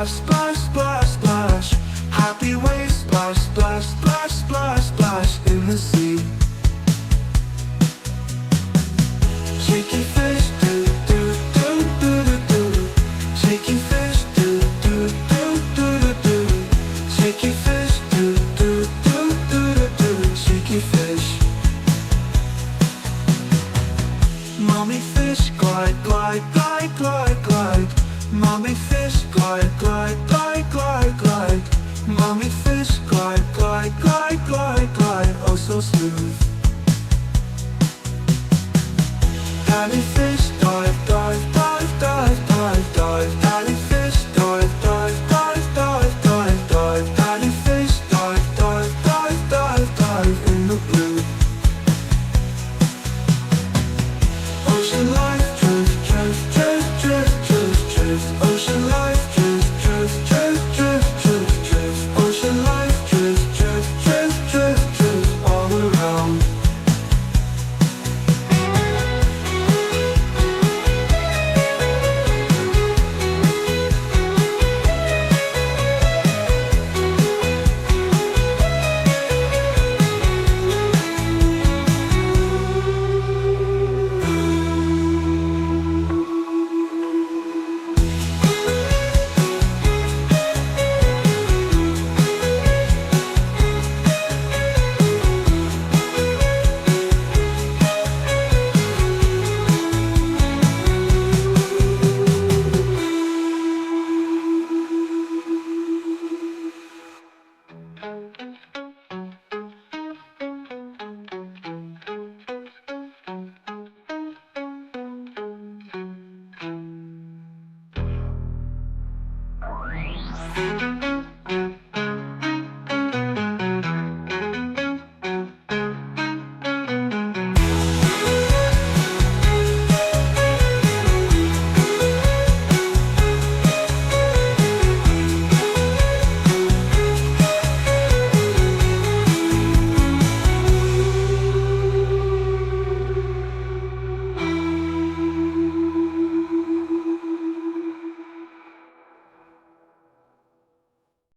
splash, splash, splash, splash. Happy waves splash, splash, splash, splash, splash in the sea. Shaky fish, do, do, do, do, do, do. Shaky fish, do, do, do, do, do, do. Shaky fish, do, do, do, do, do, do. Shaky fish. Mommy fish, glide, glide, glide, glide, glide. Mommy fish, glide, glide, glide, glide, glide. Mommy fish, glide, glide, glide, glide, glide. Oh, so smooth.